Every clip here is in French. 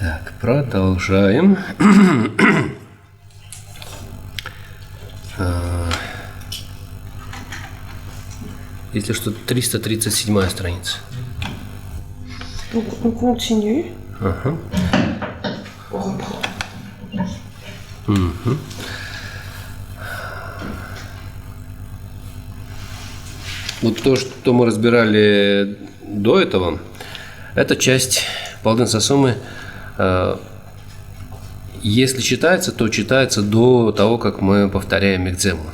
Так, продолжаем. Если что, 337 страница. Donc on continue. Ага. On reprend. Угу. Вот то, что мы разбирали до этого, эта часть Палденса суммы, если читается, то читается до того, как мы повторяем экзему.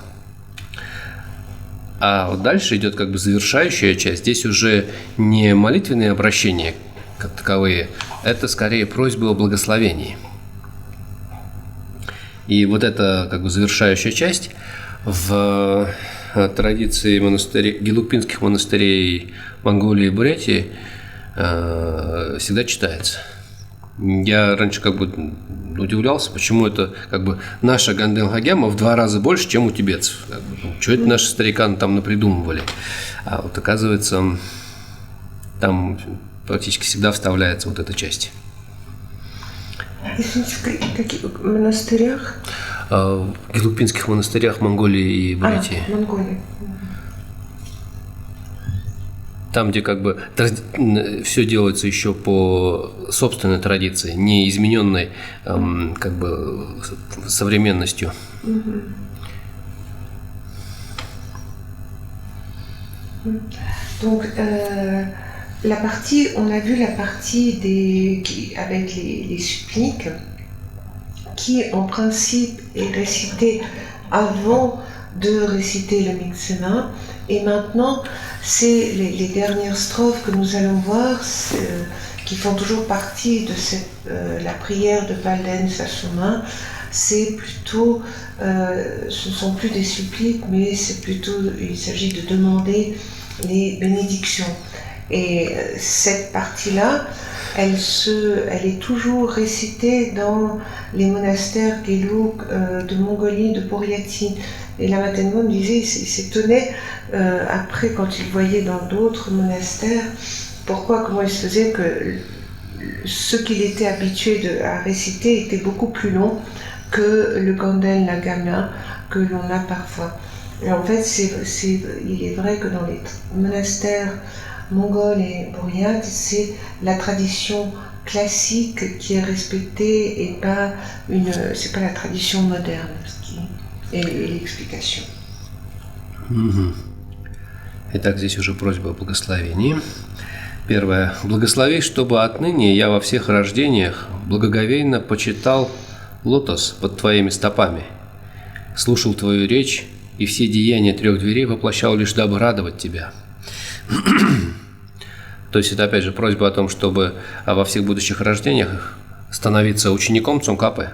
А вот дальше идет как бы завершающая часть. Здесь уже не молитвенные обращения как таковые, это скорее просьбы о благословении. И вот эта как бы завершающая часть в традиции гелукпинских монастырей Монголии и Бурятии всегда читается. Я раньше как бы удивлялся, почему это как бы наша Ганден-Хагяма в 2 раза больше, чем у тибетцев. Что это наши стариканы там напридумывали? А вот оказывается, там практически всегда вставляется вот эта часть. В каких монастырях? В гелукпинских монастырях Монголии и Бурятии. Монголии. Там, где как бы все делается еще по собственной традиции, не измененной как бы современностью. Donc, la partie, on a vu la partie avec les suppliques, qui en principe est récitée avant de réciter le Mixena. Et maintenant, c'est les dernières strophes que nous allons voir, qui font toujours partie de la prière de Palden Sassouma. C'est plutôt, ce ne sont plus des suppliques, mais c'est plutôt, il s'agit de demander les bénédictions. Et cette partie-là, elle est toujours récitée dans les monastères Gelug de Mongolie, de Buryati. Et la Matenmo me disait, il s'étonnait après quand il voyait dans d'autres monastères, comment il se faisait que ce qu'il était habitué à réciter était beaucoup plus long que le Ganden Lagana que l'on a parfois. Et en fait, il est vrai que dans les monastères mongols et buryates, c'est la tradition classique qui est respectée et c'est pas la tradition moderne et l'explication. Итак, здесь уже просьба о благословении. Первое. Благослови, чтобы отныне я во всех рождениях благоговейно почитал лотос под твоими стопами, слушал твою речь и все деяния 3 дверей воплощал лишь дабы радовать тебя. То есть это опять же просьба о том, чтобы во всех будущих рождениях становиться учеником Цонкапы,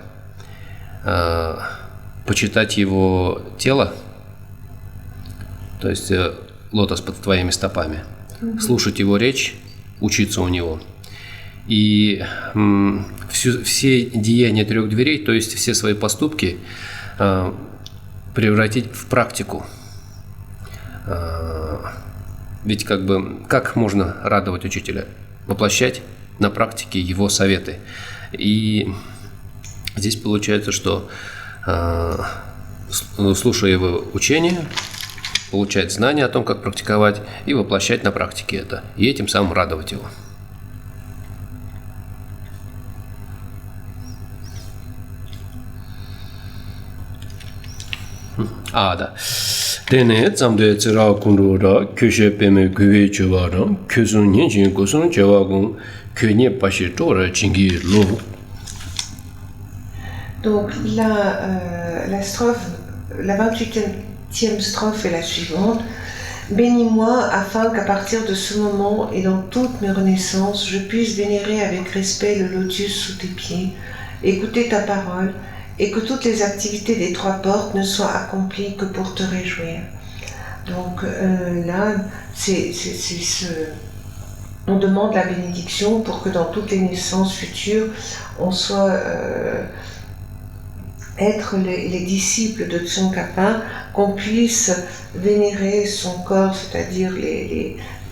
почитать его тело, то есть лотос под твоими стопами, слушать его речь, учиться у него. И все деяния 3 дверей, то есть все свои поступки, превратить в практику. Ведь как можно радовать учителя? Воплощать на практике его советы. И здесь получается, что слушая его учение, получать знания о том, как практиковать, и воплощать на практике это, и этим самым радовать его. Да. Тене замде цера кунрура köşe peme güve çuvara közün yenjin gosun çavagun köne paşe tora çingi lo. Donc la 28e strophe est la suivante. Bénis-moi afin qu'à partir de ce moment et dans toutes mes renaissances, je puisse vénérer avec respect le lotus sous tes pieds, écouter ta parole, et que toutes les activités des 3 portes ne soient accomplies que pour te réjouir. Donc là, on demande la bénédiction pour que dans toutes les naissances futures, on soit être les disciples de Tsongkhapa, qu'on puisse vénérer son corps, c'est-à-dire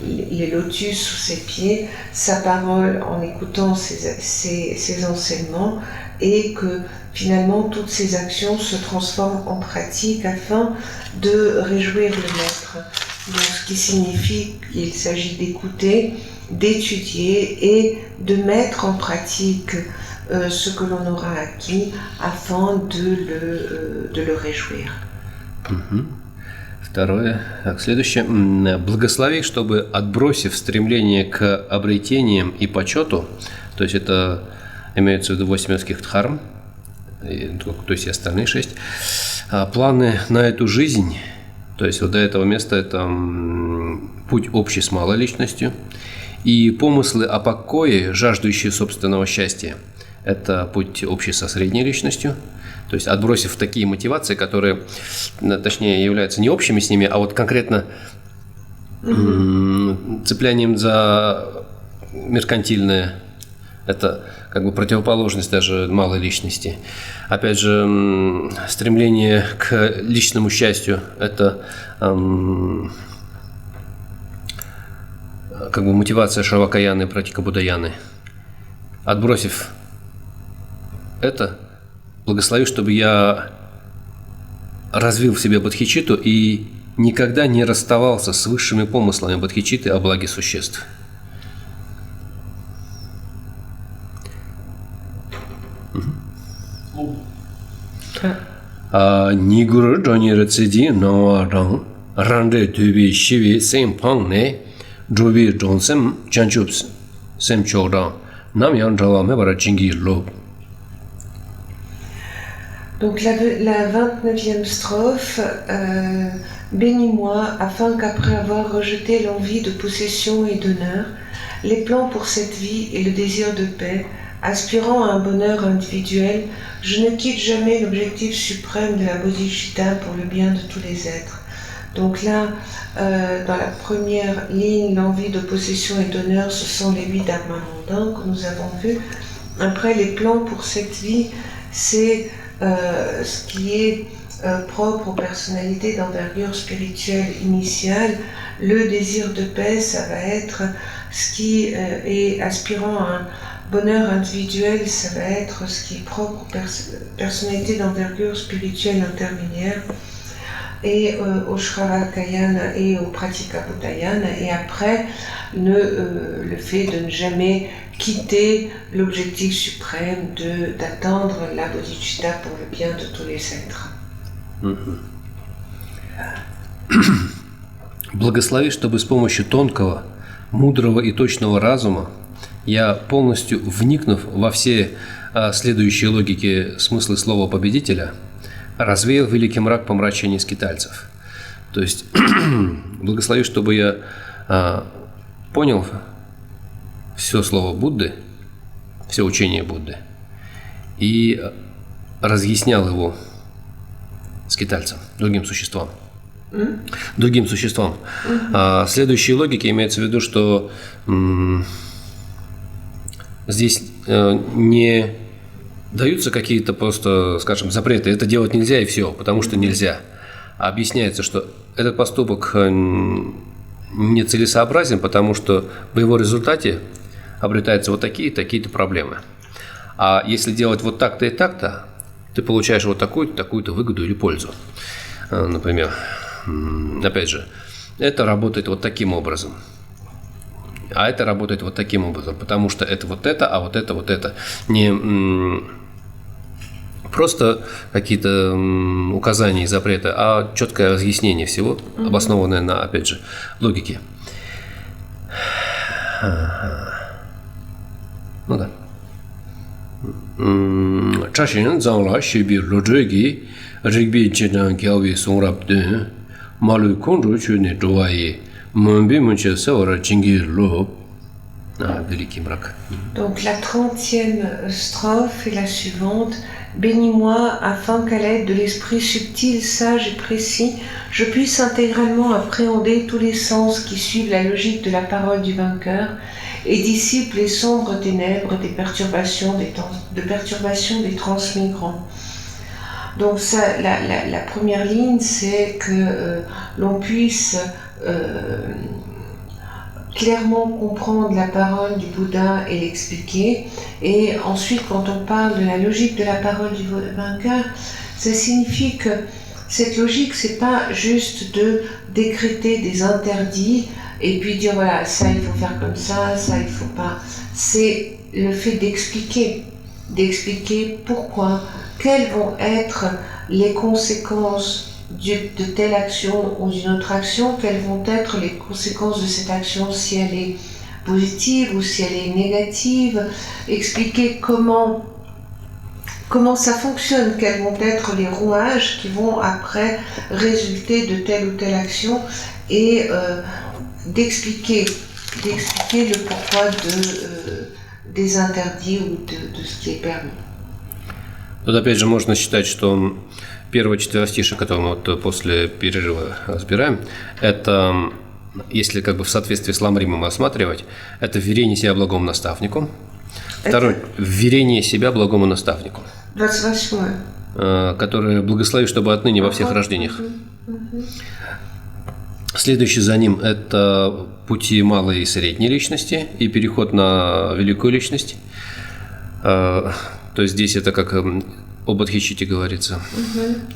les lotus sous ses pieds, sa parole en écoutant ses enseignements, et que finalement toutes ces actions se transforment en pratique afin de réjouir le maître. Donc, ce qui signifie qu'il s'agit d'écouter, d'étudier et de mettre en pratique ce que l'on aura acquis afin de le réjouir. Второе. Так, следующее. Благослови, чтобы, отбросив стремление к обретениям и почету, то есть это имеется в виду 8 мирских дхарм, то есть и остальные 6, планы на эту жизнь, то есть вот до этого места это путь общий с малой личностью, и помыслы о покое, жаждущие собственного счастья, это путь общий со средней личностью. То есть отбросив такие мотивации, которые, точнее, являются не общими с ними, а вот конкретно цеплянием за меркантильное, это как бы противоположность даже малой личности. Опять же, стремление к личному счастью, это как бы мотивация Шравакаяны, Пратикабудаяны. Отбросив это, благослови, чтобы я развил в себе бодхичитту и никогда не расставался с высшими помыслами бодхичитты о благе существ. Нигуру джони рецеди нова ран ранде дуби шиви сем пангне джоби джонсем чанчупс сем чогдан нам ян джава мебара чинги лоб. Donc la 29e strophe, bénis-moi afin qu'après avoir rejeté l'envie de possession et d'honneur, les plans pour cette vie et le désir de paix, aspirant à un bonheur individuel, je ne quitte jamais l'objectif suprême de la bodhicitta pour le bien de tous les êtres. Donc là, dans la première ligne, l'envie de possession et d'honneur, ce sont les 8 dharmas mondains que nous avons vus. Après, les plans pour cette vie, c'est ce qui est propre aux personnalités d'envergure spirituelle initiale. Le désir de paix, ça va être ce qui est aspirant à un bonheur individuel, ça va être ce qui est propre aux personnalités d'envergure spirituelle intermédiaire, et au Shravakayana et au Pratikabudayana, et après le fait de ne jamais quitter l'objectif suprême d'atteindre la bodhicitta pour le bien de tous les êtres. Благослови, чтобы с помощью тонкого, мудрого и точного разума я, полностью вникнув во все следующие логики смыслы слова победителя, развеял великий мрак помрачения скитальцев. То есть, благослови, чтобы я понял все слово Будды, все учение Будды, и разъяснял его скитальцам, другим существам. Другим существам. Следующие логики имеется в виду, что здесь не даются какие-то просто, скажем, запреты. Это делать нельзя и все, потому что нельзя. А объясняется, что этот поступок нецелесообразен, потому что в его результате обретаются вот такие-то проблемы. А если делать вот так-то и так-то, ты получаешь вот такую-то, такую-то выгоду или пользу. Например, опять же, это работает вот таким образом. А это работает вот таким образом, потому что это вот это, а вот это вот это. Не просто какие-то указания и запреты, а четкое разъяснение всего, обоснованное на, опять же, логике. Ну да. Чашин зангла шиби лоджеги ригби чедан гяви сонрап дэн малу конжу чуне жуаи мэмби мэнчэ савара чинги лоб. Великий мрак. Donc la 30e strophe est la suivante. Bénis-moi afin qu'à l'aide de l'esprit subtil, sage et précis, je puisse intégralement appréhender tous les sens qui suivent la logique de la parole du vainqueur et dissipe les sombres ténèbres des perturbations des transmigrants. Donc ça, la première ligne, c'est que l'on puisse clairement comprendre la parole du Bouddha et l'expliquer. Et ensuite, quand on parle de la logique de la parole du vainqueur, ça signifie que cette logique, c'est pas juste de décréter des interdits et puis dire voilà, ça il faut faire comme ça il faut pas. C'est le fait d'expliquer pourquoi, quelles vont être les conséquences de telle action ou d'une autre action, quelles vont être les conséquences de cette action si elle est positive ou si elle est négative, expliquer comment ça fonctionne, quels vont être les rouages qui vont après résulter de telle ou telle action et d'expliquer le pourquoi des interdits ou de ce qui est permis. Тут опять же можно считать, что первое четверостишее, которое мы вот после перерыва разбираем, это, если как бы в соответствии с Ламримом рассматривать, это вверение себя благому наставнику. Второе, вверение себя благому наставнику, 28. который благословит, чтобы отныне во всех рождениях. Следующий за ним – это пути малой и средней личности и переход на великую личность. То есть здесь это как о Бодхичитте говорится.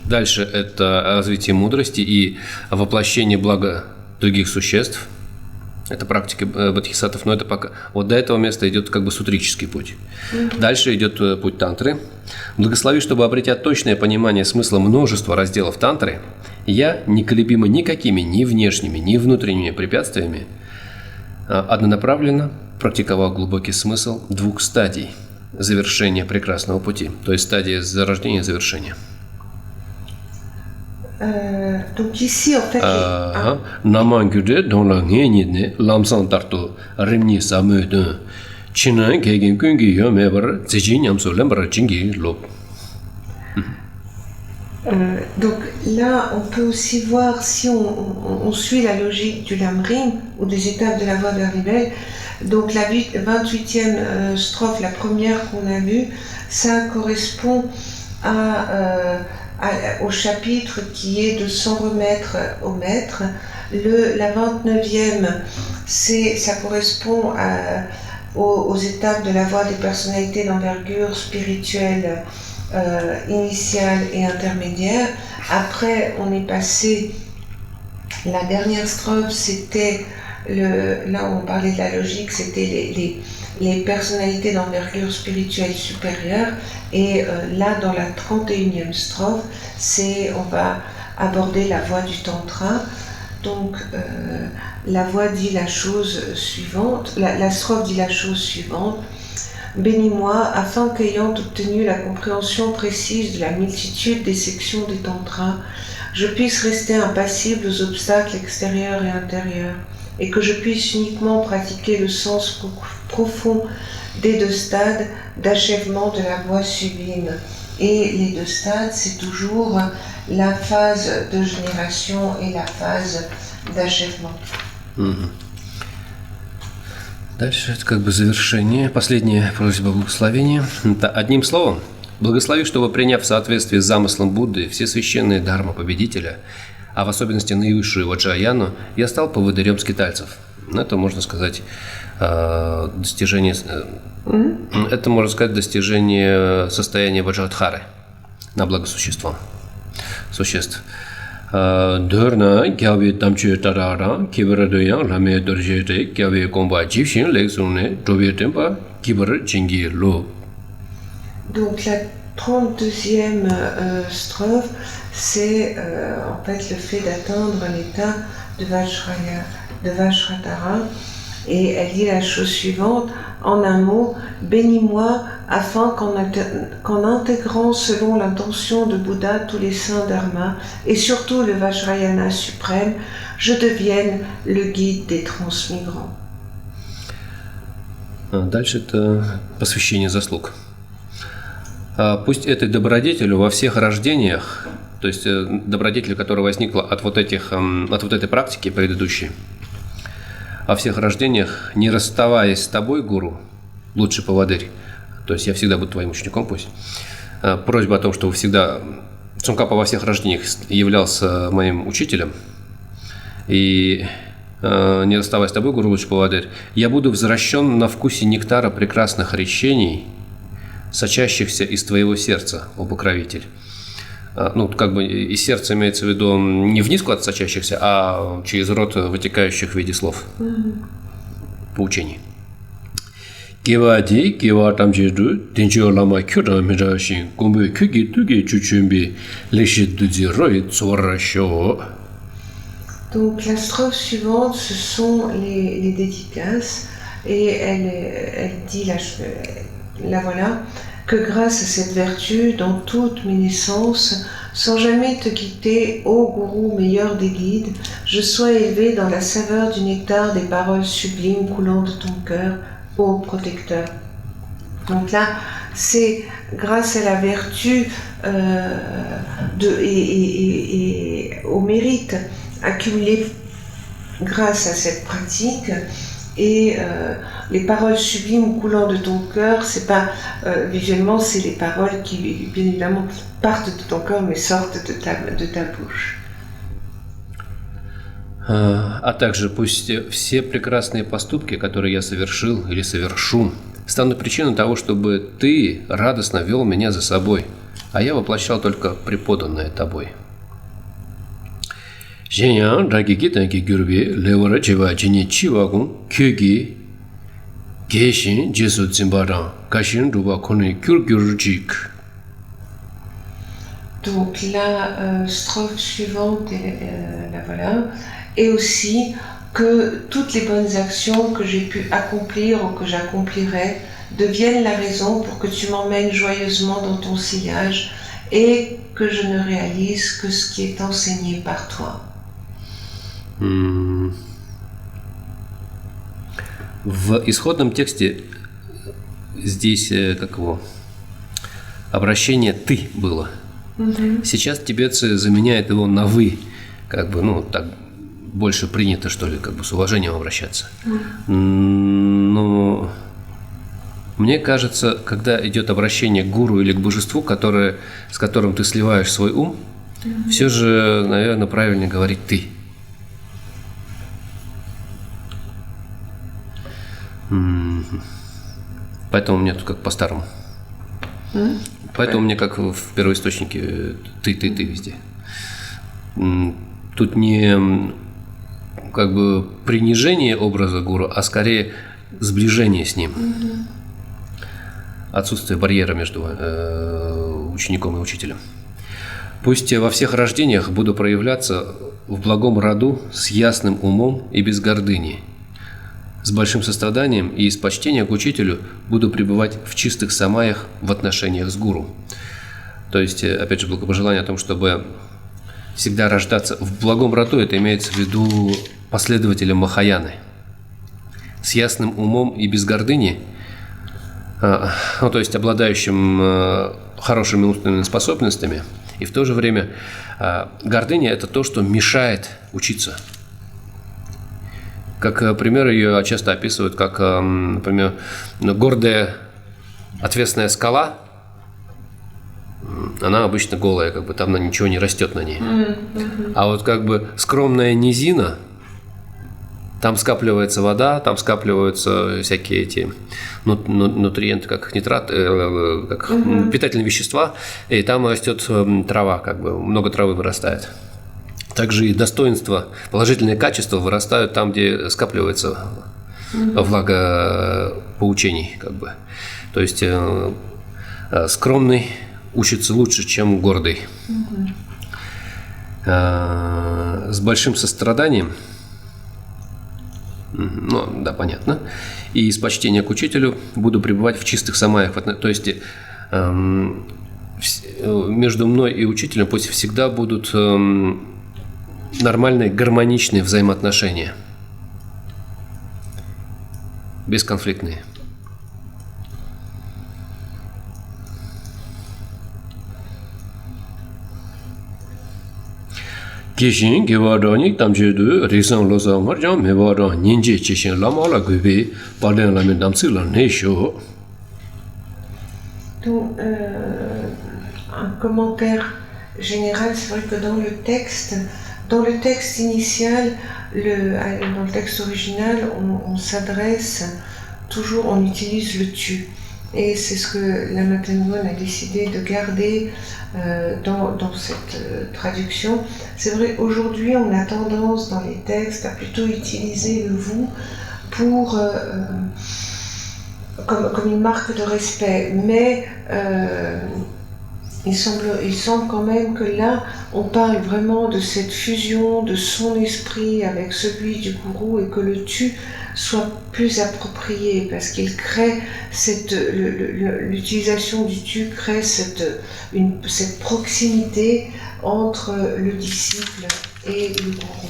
Дальше это развитие мудрости и воплощение блага других существ. Это практика бодхисаттв, но это пока. Вот до этого места идет как бы сутрический путь. Дальше идет путь тантры. Благослови, чтобы, обретя точное понимание смысла множества разделов тантры, я, неколебимо никакими ни внешними, ни внутренними препятствиями, однонаправленно практиковал глубокий смысл двух стадий завершения прекрасного пути, то есть стадия зарождения и завершения. Donc ici, en fait, Namangurde dans la Nénine, l'amsan tarto, Rimni Samudun, Chinan, Kegin Kungi, Yomever, Zijin, so Lembra Jingi, Lop. Donc là, on peut aussi voir, si on suit la logique du Lamrim ou des étapes de la voie vers l'éveil, donc la 28e strophe, la première qu'on a vue, ça correspond au chapitre qui est de s'en remettre au maître. La 29e, ça correspond aux étapes de la voie des personnalités d'envergure spirituelle initiale et intermédiaire. Après, on est passé, la dernière strophe, c'était là où on parlait de la logique, c'était les personnalités d'envergure spirituelle supérieure. Et là, dans la 31e strophe, on va aborder la voie du tantra. Donc, la voie dit la chose suivante, la strophe dit la chose suivante. Bénis-moi, afin qu'ayant obtenu la compréhension précise de la multitude des sections des tantras, je puisse rester impassible aux obstacles extérieurs et intérieurs, et que je puisse uniquement pratiquer le sens profond des deux stades d'achèvement de la voie sublime. Et les deux stades, c'est toujours la phase de génération et la phase d'achèvement. Дальше это как бы завершение. Последняя просьба благословения. Это одним словом. Благослови, чтобы, приняв в соответствии с замыслом Будды все священные дхармы победителя, а в особенности наивысшую Ваджраяну, я стал поводырем скитальцев. Это, можно сказать, достижение, это, можно сказать, достижение состояния Ваджрадхары на благо существ. Дорна, Гяви Тамчу Тарара, Кибрадоян, Раме Доржете, Гяви Комба Джившин, Лексуне, Дроветемпа, Кибр Джинги Ло. Donc la 32e strophe, c'est en fait le fait d'atteindre l'état de Vajradhara. Et elle dit la chose suivante, en un mot, bénis-moi afin qu'en intégrant selon l'intention de Bouddha tous les saints dharmas et surtout le Vajrayana suprême, je devienne le guide des transmigrants. Дальше это посвящение заслуг. Пусть этой добродетелю во всех рождениях, то есть добродетель, которая возникла от вот этой практики предыдущей, о всех рождениях, не расставаясь с тобой, гуру, лучший поводырь, то есть я всегда буду твоим учеником, пусть. Просьба о том, чтобы всегда Цунгкапа во всех рождениях являлся моим учителем, и не расставаясь с тобой, Гуру Луч Поводырь, я буду возвращен на вкусе нектара прекрасных речений, сочащихся из твоего сердца, о покровитель. Ну, как бы из сердца имеется в виду не вниз куда-то сочащихся, а через рот вытекающих в виде слов, поучений. Кевади, кеватам джеду, тенчо лама кютам мирашин, кумбы кюги туги чучумби, лишит дуди рои цорашо. Donc la strophe suivante, ce sont les dédicaces, et elle dit, la voilà, que grâce à cette vertu, dans toutes mes naissances, sans jamais te quitter, ô gourou meilleur des guides, je sois élevé dans la saveur du nectar des paroles sublimes coulant de ton cœur, ô protecteur. Donc là, c'est grâce à la vertu et au mérite accumulé grâce à cette pratique, et les paroles sublimes coulant de ton cœur, c'est pas visuellement, c'est les paroles qui bien évidemment partent de ton cœur mais sortent de ta bouche. А также пусть все прекрасные поступки, которые я совершил или совершу, станут причиной того, чтобы ты радостно вел меня за собой, а я воплощал только преподанное тобой. Женян, драги танки гюрби, левора чива чини чивагун, кюги, гешин, джесу цимбадан, кашин руба кони кюр-кюр-чик. Donc la strophe suivante, la voilà, et aussi que toutes les bonnes actions que j'ai pu accomplir ou que j'accomplirai deviennent la raison pour que tu m'emmènes joyeusement dans ton sillage et que je ne réalise que ce qui est enseigné par toi. В исходном тексте здесь как его обращение «ты» было. Сейчас тибетцы заменяют его на «вы», как бы, ну, так больше принято, что ли, как бы с уважением обращаться. Но мне кажется, когда идет обращение к гуру или к божеству, с которым ты сливаешь свой ум, все же, наверное, правильно говорить «ты». Поэтому мне тут как по-старому. Поэтому мне как в первоисточнике ты везде. Тут не как бы принижение образа гуру, а скорее сближение с ним. Отсутствие барьера между учеником и учителем. Пусть во всех рождениях буду проявляться в благом роду с ясным умом и без гордыни. С большим состраданием и из почтения к учителю буду пребывать в чистых самаях в отношениях с гуру. То есть, опять же, благопожелание о том, чтобы всегда рождаться в благом роду, это имеется в виду последователем Махаяны. С ясным умом и без гордыни, ну, то есть обладающим хорошими умственными способностями, и в то же время гордыня – это то, что мешает учиться. Как пример ее часто описывают, как, например, гордая отвесная скала, она обычно голая, как бы там ничего не растет на ней. А вот как бы скромная низина, там скапливается вода, там скапливаются всякие эти нутриенты, как нитрат, как питательные вещества, и там растет трава, как бы много травы вырастает. Также и достоинства, положительные качества вырастают там, где скапливается влага поучений, как бы. То есть скромный учится лучше, чем гордый. С большим состраданием, ну, да, понятно, и с почтения к учителю буду пребывать в чистых самаях. То есть между мной и учителем пусть всегда будут нормальные, гармоничные взаимоотношения. Бесконфликтные. Кишин гевадоник там жеду рисан лоза маржам мевадо нинджи чишин ламала губи паден ламин дамсила нешо. Donc, un commentaire général, c'est vrai que dans le texte, Dans le texte initial, dans le texte original, on s'adresse toujours, on utilise le tu. Et c'est ce que Lama Tengon a décidé de garder dans cette traduction. C'est vrai, aujourd'hui, on a tendance dans les textes à plutôt utiliser le vous pour, comme une marque de respect. Mais il semble quand même que là, on parle vraiment de cette fusion de son esprit avec celui du gourou et que le tu soit plus approprié parce qu'il crée l'utilisation du tu crée cette proximité entre le disciple et le gourou.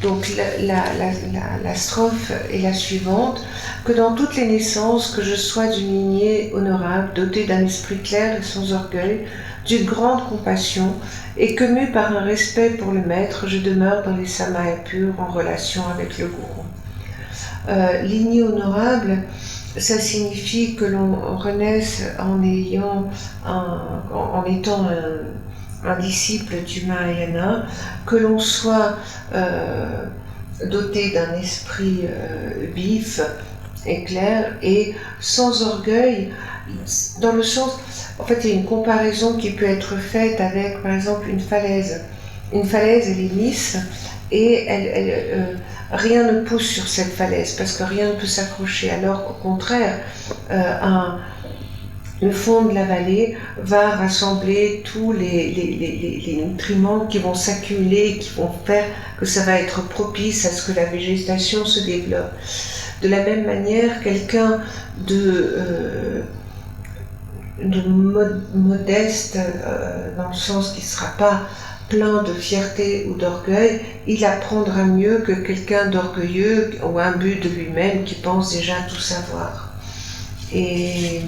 Donc la strophe est la suivante: que dans toutes les naissances, que je sois d'une lignée honorable, dotée d'un esprit clair et sans orgueil, d'une grande compassion, et que mue par un respect pour le maître, je demeure dans les samayas purs en relation avec le gourou. Lignée honorable, ça signifie que l'on renaisse en étant un disciple du Mahayana, que l'on soit doté d'un esprit vif et clair et sans orgueil, dans le sens, en fait, il y a une comparaison qui peut être faite avec, par exemple, une falaise. Une falaise, elle est lisse et rien ne pousse sur cette falaise parce que rien ne peut s'accrocher, alors qu'au contraire, le fond de la vallée va rassembler tous les nutriments qui vont s'accumuler, qui vont faire que ça va être propice à ce que la végétation se développe. De la même manière, quelqu'un de modeste, dans le sens qu'il ne sera pas plein de fierté ou d'orgueil, il apprendra mieux que quelqu'un d'orgueilleux ou imbu de lui-même qui pense déjà tout savoir. Et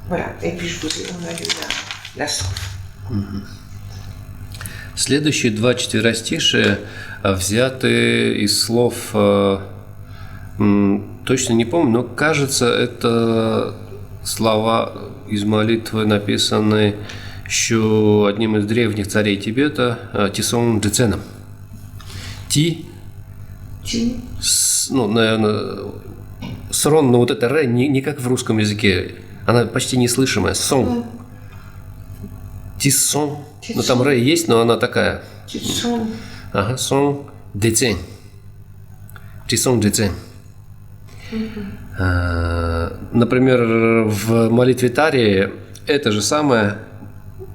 voilà, et puis on a lu la strophe. Следующие два четверостишия взяты из слов, точно не помню, но кажется, это слова из молитвы, написанные еще одним из древних царей Тибета, Тисон Джиценом. Наверное, срон, но вот это ре не как в русском языке, она почти неслышимая. Сон. Тисон. Ну там ре есть, но она такая. Тисон. Ага, сон Джицен. Тисон Джицен. Например, в молитве Тари это же самое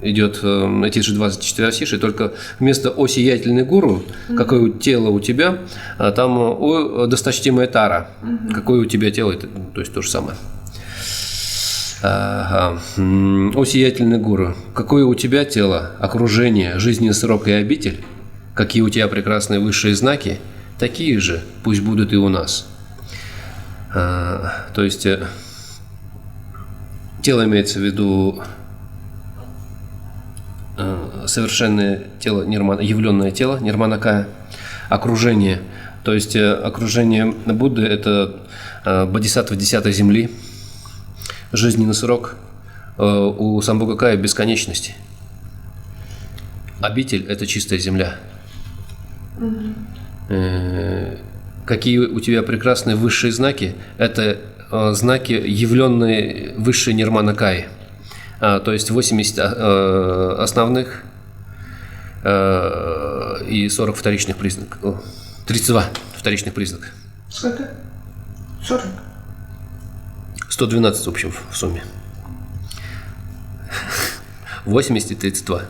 идет, эти же 24 стиши, только вместо «О сиятельный гуру», какое тело у тебя, там «О досточтимая Тара», какое у тебя тело, это, то есть то же самое. Ага. «О сиятельный гуру, какое у тебя тело, окружение, жизненный срок и обитель, какие у тебя прекрасные высшие знаки, такие же пусть будут и у нас». То есть тело имеется в виду совершенное тело, явленное тело, нирманакая, окружение. То есть окружение Будды – это бодхисаттва 10-й земли, жизненный срок у Самбхагакая бесконечности. Обитель – это чистая земля. Какие у тебя прекрасные высшие знаки – это знаки, явленные высшей нирманакаи. То есть 80 основных и 40 вторичных признаков. 32 вторичных признака. Сколько? 40? 112 в общем в сумме. 80 и 32.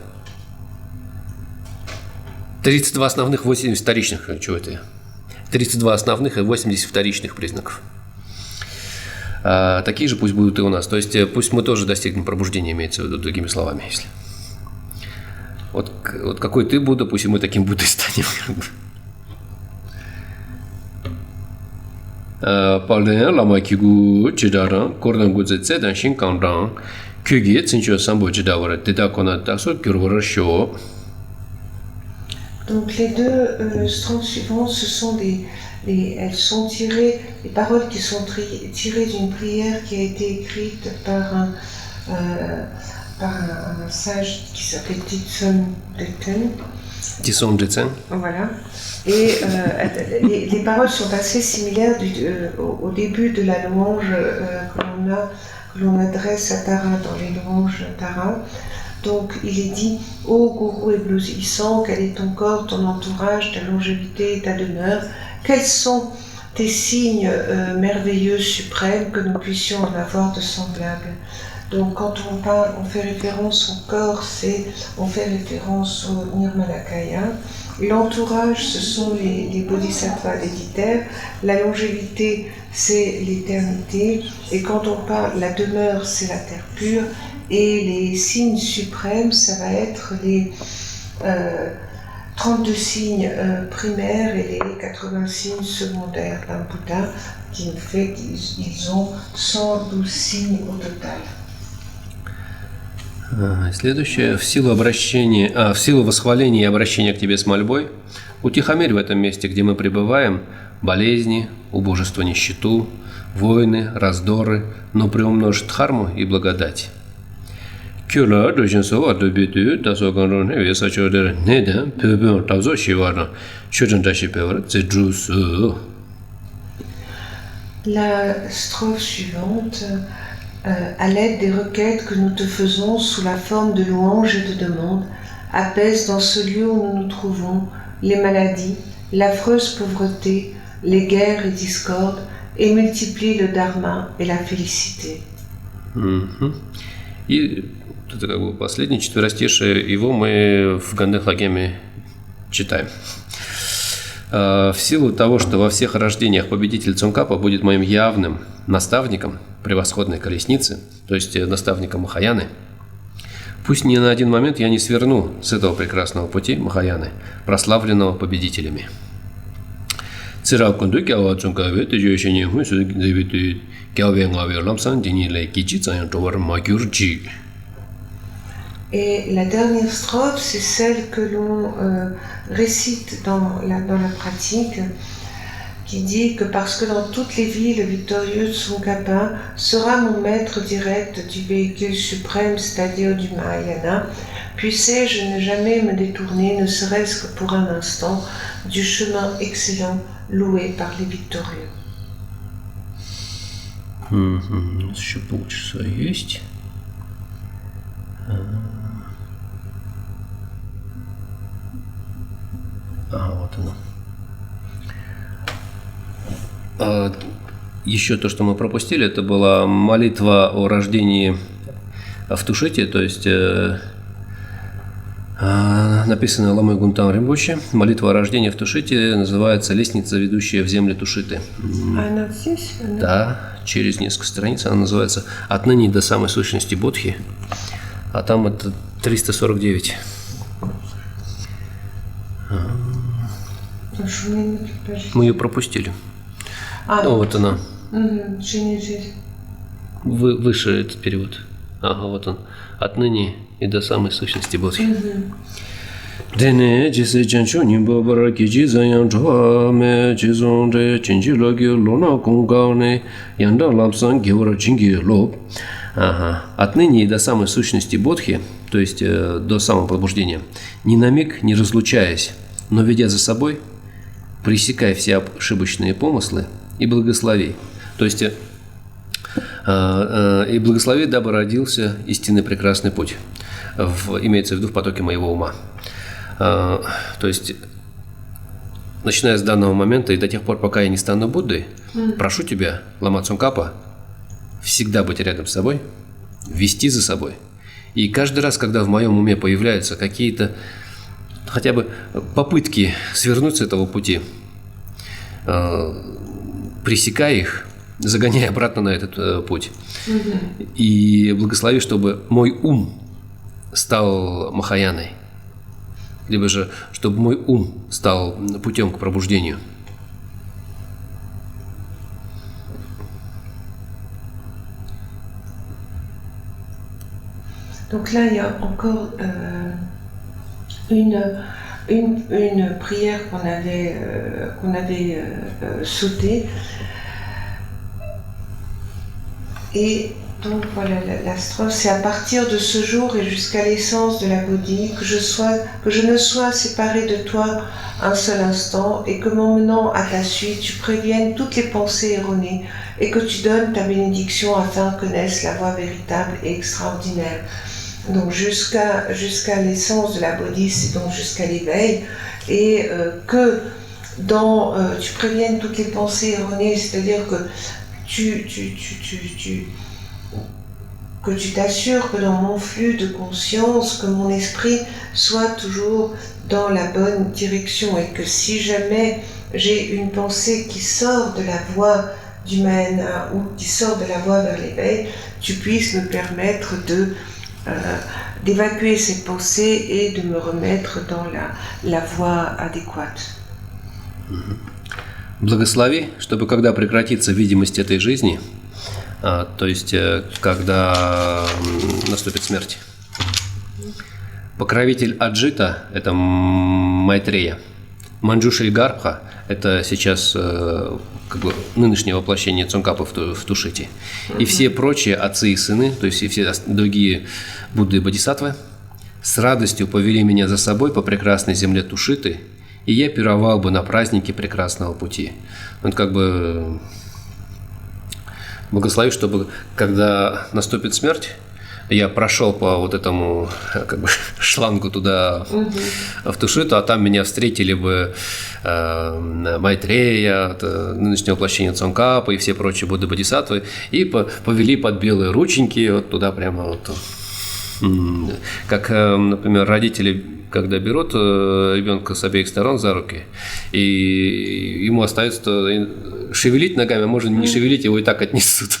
32 основных, 80 вторичных. Чего это я? 32 основных и 80 вторичных признаков. Такие же пусть будут и у нас. То есть пусть мы тоже достигнем пробуждения, имеется в виду, другими словами, если. Вот какой ты Будда, пусть и мы таким Буддой станем. Палдея лама кигу чидаран, кордан гудзе цедан шин кандран, кюги цинчо самбо чидавара, теда кона таксо кюрвара шо. Donc les deux strophes suivantes, elles sont tirées, les paroles qui sont tirées d'une prière qui a été écrite par un sage qui s'appelle Titson Deten. Tison Jitsen. Voilà. Et les paroles sont assez similaires au début de la louange que l'on adresse à Tara dans les louanges Tara. Donc il est dit: ô gourou éblouissant, quel est ton corps, ton entourage, ta longévité et ta demeure? Quels sont tes signes merveilleux, suprêmes, que nous puissions en avoir de semblables? Donc quand on parle, on fait référence au corps, on fait référence au Nirmanakaya. L'entourage, ce sont les bodhisattvas héréditaires. La longévité, c'est l'éternité. Et quand on parle, la demeure, c'est la terre pure. Et les signes suprêmes, ça va être les 32 signes primaires et les 80 signes secondaires d'un Bouddha, qui nous fait qu'ils ont 112 signes au total. Следующее, в силу восхваления и обращения к тебе с мольбой, утихомирь в этом месте, где мы пребываем, болезни, убожество, нищету, войны, раздоры, но приумножь дхарму и благодать. Кюла, дожинсо, адобиту, тасоганрон, весачодер, неда, пебен, тавзо, шиварна, чуджандаши певр, цеджусу. La strophe suivante, à l'aide des requêtes que nous te faisons sous la forme de louanges et de demandes, apaise dans ce lieu où nous nous trouvons les maladies, l'affreuse pauvreté, les guerres et discordes, et multiplie le dharma et la félicité. И это как бы последний четверостишие, его мы в Гандхлагеме читаем. В силу того, что во всех рождениях победитель Цонкапа будет моим явным наставником превосходной колесницы, то есть наставником Махаяны, пусть ни на один момент я не сверну с этого прекрасного пути Махаяны, прославленного победителями. Et la dernière strophe, c'est celle que l'on récite dans la pratique, qui dit que parce que dans toutes les vies, le victorieux Tsongkhapa sera mon maître direct du véhicule suprême, c'est-à-dire du Mahayana, puissais-je ne jamais me détourner, ne serait-ce que pour un instant, du chemin excellent loué par les victorieux. У нас еще полчаса есть. Вот оно. Еще то, что мы пропустили, это была молитва о рождении в Тушите, то есть написано Ламой Гунтам Римпоче. Молитва о рождении в Тушите называется «Лестница, ведущая в земли Тушиты». Она здесь? Да, через несколько страниц. Она называется «Отныне до самой сущности Бодхи», а там это 349. Мы ее пропустили. Ну, вот она. Выше этот перевод. Ага, вот он. Отныне и до самой сущности Бодхи. Дене джисе джанчо нимба баракичи заян чоаме чизонде чинчилоги лона кунгауне янда ламсан гевра чинги лоб. Ага. Отныне и до самой сущности Бодхи, то есть до самого пробуждения, ни на миг не разлучаясь, но ведя за собой, пресекай все ошибочные помыслы и благослови. То есть и благослови, дабы родился истинный прекрасный путь. Имеется в виду в потоке моего ума. То есть, начиная с данного момента и до тех пор, пока я не стану Буддой, прошу тебя, Лама Цонкапа, всегда быть рядом с собой, вести за собой. И каждый раз, когда в моем уме появляются какие-то хотя бы попытки свернуть с этого пути, пресекай их, загоняй обратно на этот путь. И благослови, чтобы мой ум стал Махаяной, либо же, чтобы мой ум стал путем к пробуждению. Donc là, il y a encore une prière qu'on avait sautée. Et Donc voilà, la strophe, c'est à partir de ce jour et jusqu'à l'essence de la Bodhi, que je ne sois séparé de toi un seul instant, et que m'emmenant à ta suite, tu préviennes toutes les pensées erronées, et que tu donnes ta bénédiction afin que naisse la voie véritable et extraordinaire. Donc jusqu'à l'essence de la Bodhi, c'est donc jusqu'à l'éveil, et que tu préviennes toutes les pensées erronées, c'est-à-dire que que tu t'assures que dans mon flux de conscience, que mon esprit soit toujours dans la bonne direction, et que si jamais j'ai une pensée qui sort de la voie du Mahayana ou qui sort de la voie vers l'éveil, tu puisses me permettre d'évacuer cette pensée et de me remettre dans la voie adéquate. Благослови, чтобы когда прекратится видимость этой жизни, то есть когда наступит смерть, покровитель Аджита – это Майтрея, Манджушри Гарбха – это сейчас как бы нынешнее воплощение Цонкапы в Тушите, и все прочие отцы и сыны, то есть и все другие Будды и Бодхисаттвы, с радостью повели меня за собой по прекрасной земле Тушиты, и я пировал бы на празднике прекрасного пути. Вот как бы благослови, чтобы когда наступит смерть, я прошел по вот этому как бы шлангу туда в Тушиту, а там меня встретили бы Майтрея, нынешнее воплощение Цонкапы и все прочие Будды Бодхисаттвы, и повели под белые рученьки вот туда прямо вот. Как, например, родители, когда берут ребенка с обеих сторон за руки, и ему остается шевелить ногами, а можно не шевелить, его и так отнесут.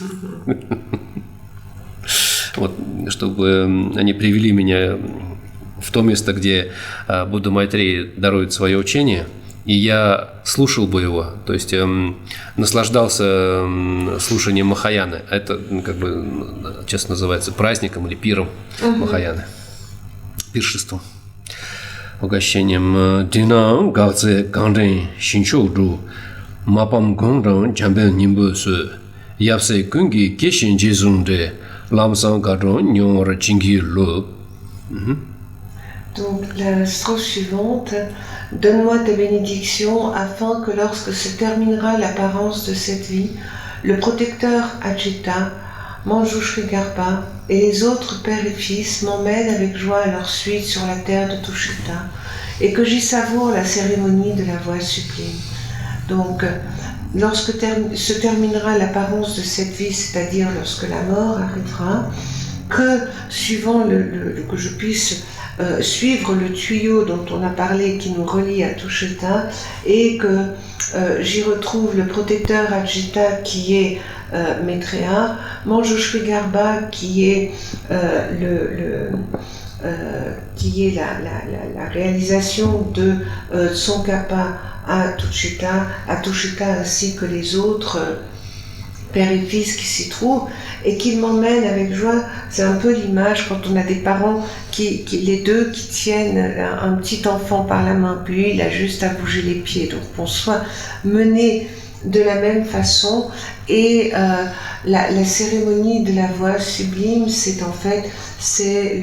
Вот, чтобы они привели меня в то место, где Будда Майтрея дарует свое учение, и я слушал бы его, то есть наслаждался слушанием Махаяны. Это как бы часто называется праздником или пиром Махаяны, пиршеством, угощением. Динам гавце ганден шинчоуду мапам гондон джамбел нимбусу япсе кунги кешин джезунде ламсан гадон ньора чинги ло. Donc la strophe suivante, donne-moi ta bénédiction afin que lorsque se terminera l'apparence de cette vie, le protecteur Ajita, Manjushri Garba et les autres pères et fils m'emmènent avec joie à leur suite sur la terre de Tushita, et que j'y savoure la cérémonie de la voie sublime. Donc lorsque se terminera l'apparence de cette vie, c'est-à-dire lorsque la mort arrivera, que suivant que je puisse suivre le tuyau dont on a parlé qui nous relie à Tushita, et que j'y retrouve le protecteur Ajita qui est Maitreya, Manjushri Garba qui est la réalisation de Tsongkhapa à Tushita ainsi que les autres père et fils qui s'y trouvent, et qu'ils m'emmènent avec joie. C'est un peu l'image quand on a des parents les deux qui tiennent un petit enfant par la main, puis il a juste à bouger les pieds. Donc qu'on soit mené de la même façon, et la cérémonie de la voie sublime, c'est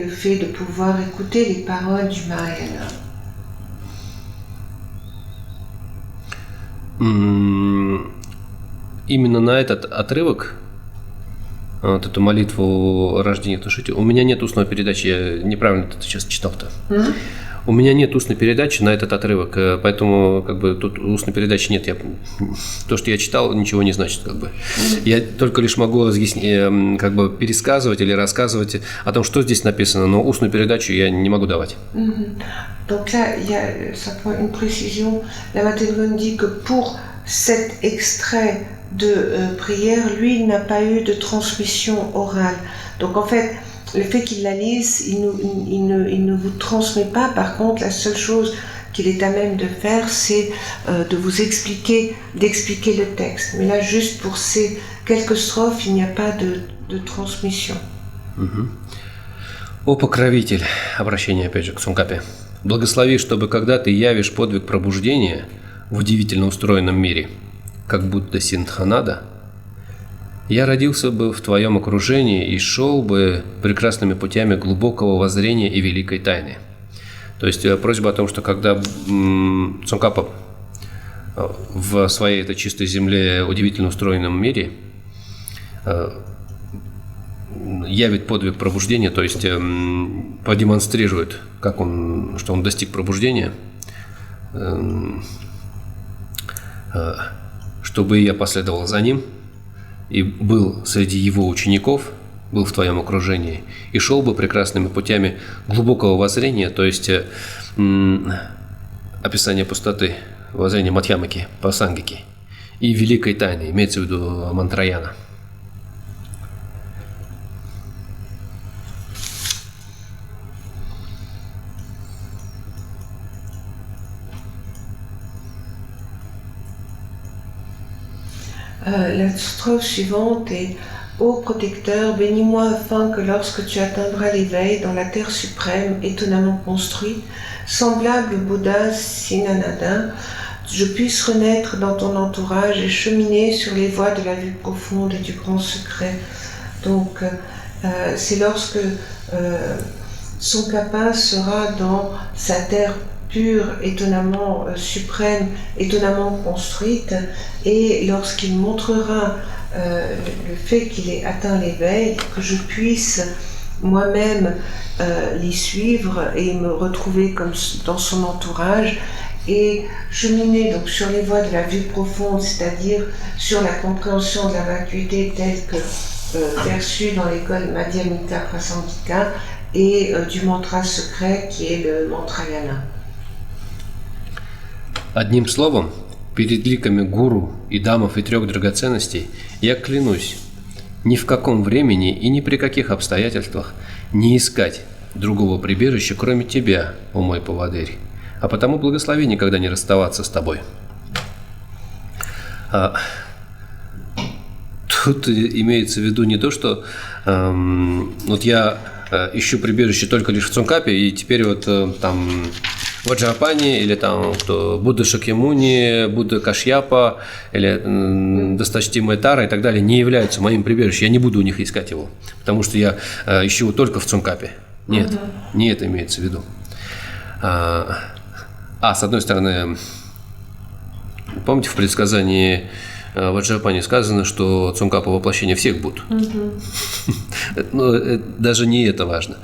le fait de pouvoir écouter les paroles du Mahayana. Именно на этот отрывок, вот эту молитву о рождении в Тушите, у меня нет устной передачи, я неправильно это сейчас читал-то. У меня нет устной передачи на этот отрывок, поэтому как бы тут устной передачи нет. То, что я читал, ничего не значит, как бы. Я только лишь могу разъяснить, как бы пересказывать или рассказывать о том, что здесь написано, но устную передачу я не могу давать. Donc là, il y a simplement une précision. La Matengon dit que pour cet extrait de prière, lui, il n'a pas eu de transmission orale. Donc en fait, le fait qu'il la lise, il ne vous transmet pas. Par contre, la seule chose qu'il est à même de faire, c'est de vous d'expliquer le texte. Mais là, juste pour ces quelques strophes, il n'y a pas de transmission. О покровитель, обращение опять же к Цонкапе, благослови, чтобы когда ты явишь подвиг пробуждения в удивительно устроенном мире, как будто Синдханада, Я родился бы в твоем окружении и шел бы прекрасными путями глубокого воззрения и великой тайны. То есть просьба о том, что когда Цонкапа в своей этой чистой земле, удивительно устроенном мире, явит подвиг пробуждения, то есть продемонстрирует, что он достиг пробуждения, чтобы я последовал за ним и был среди его учеников, был в твоем окружении и шел бы прекрасными путями глубокого воззрения, то есть описание пустоты, воззрение Мадхьямаки, Прасангики и великой тайны, имеется в виду Мантраяна. La strophe suivante est: Ô protecteur, bénis-moi afin que lorsque tu atteindras l'éveil dans la terre suprême, étonnamment construite, semblable au Bouddha Sinanada, je puisse renaître dans ton entourage et cheminer sur les voies de la vue profonde et du grand secret. Donc, c'est lorsque Tsongkhapa sera dans sa terre pure, étonnamment suprême, étonnamment construite, et lorsqu'il montrera le fait qu'il ait atteint l'éveil, que je puisse moi-même l'y suivre et me retrouver comme dans son entourage et cheminer donc sur les voies de la vue profonde, c'est-à-dire sur la compréhension de la vacuité telle que perçue dans l'école Madhyamika Prasangika et du mantra secret qui est le Mantrayana. Одним словом, перед ликами гуру и дамов и трех драгоценностей я клянусь ни в каком времени и ни при каких обстоятельствах не искать другого прибежища, кроме тебя, о мой поводырь, а потому благослови никогда не расставаться с тобой. Тут имеется в виду не то, что вот я ищу прибежище только лишь в Цонкапе, и теперь вот там Ваджрапани или там кто, Будда Шакьямуни, Будда Кашьяпа или досточтимая Тара и так далее не являются моим прибежищем. Я не буду у них искать его, потому что я ищу его только в Цонкапе. Нет, не это имеется в виду. С одной стороны, помните, в предсказании Ваджрапани сказано, что Цонкапа воплощение всех Будд. Но даже не это важно.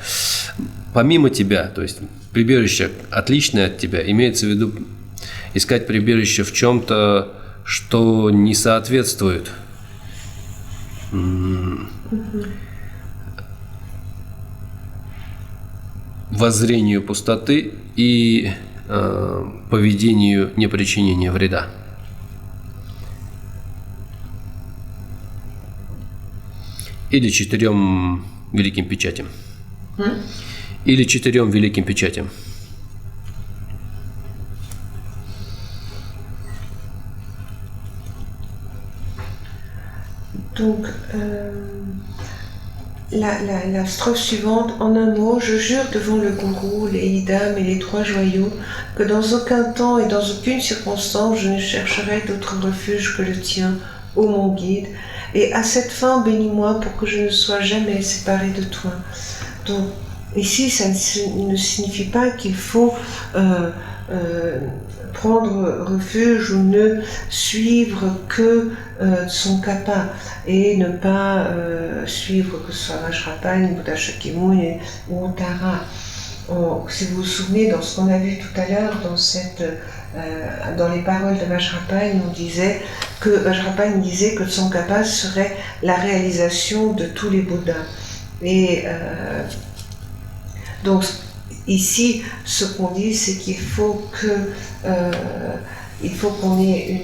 Помимо тебя, то есть прибежище, отличное от тебя, имеется в виду искать прибежище в чем-то, что не соответствует воззрению пустоты и поведению непричинения вреда. Или 4 великим печатям. Или 4 великим печатям. Donc, la strophe suivante, en un mot, je jure devant le gourou, les idams et les 3 joyaux, que dans aucun temps et dans aucune circonstance je ne chercherai d'autre refuge que le tien, ô mon guide, et à cette fin bénis-moi pour que je ne sois jamais séparé de toi. Donc, ici, ça ne signifie pas qu'il faut prendre refuge ou ne suivre que Tsongkhapa et ne pas suivre que ce soit Vajrapani, Buddha Shakyamuni ou Tara. Si vous vous souvenez, dans ce qu'on a vu tout à l'heure, dans les paroles de Vajrapani, Vajrapani disait que Tsongkhapa serait la réalisation de tous les Bouddhas. Et donc ici, ce qu'on dit, c'est qu'il faut qu'on ait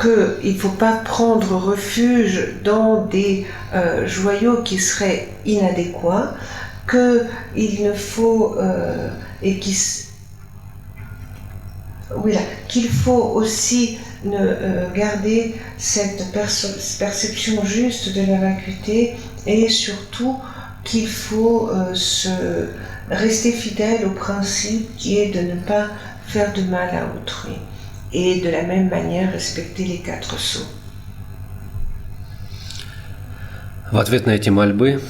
qu'il ne faut pas prendre refuge dans des joyaux qui seraient inadéquats, qu'il ne faut qu'il faut aussi garder cette perception juste de la vacuité et surtout qu'il faut rester fidèle au principe qui est de ne pas faire de mal à autrui et de la même manière respecter les 4 sceaux. В ответ на эти мольбы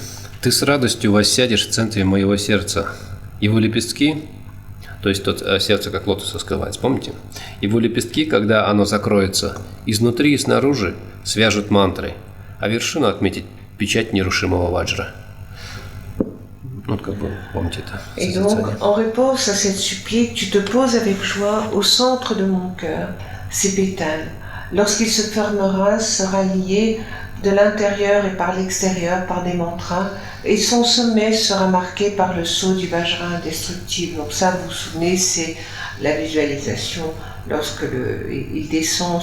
ты с радостью воссядешь в центре моего сердца. Его лепестки, то есть тот сердце, как лотос раскрывается, помните? Его лепестки, когда оно закроется, изнутри и снаружи свяжут мантры, а вершину отметить печать нерушимого ваджра. Вот как бы, помните это. Et donc, en réponse à cette supplique, tu te poses avec joie au centre de mon cœur, ces pétales. Lorsqu'il se fermera, sera lié de l'intérieur et par l'extérieur par des mantras, et son sommet sera marqué par le sceau du Vajra indestructible. Donc ça, vous vous souvenez, c'est la visualisation lorsque il descend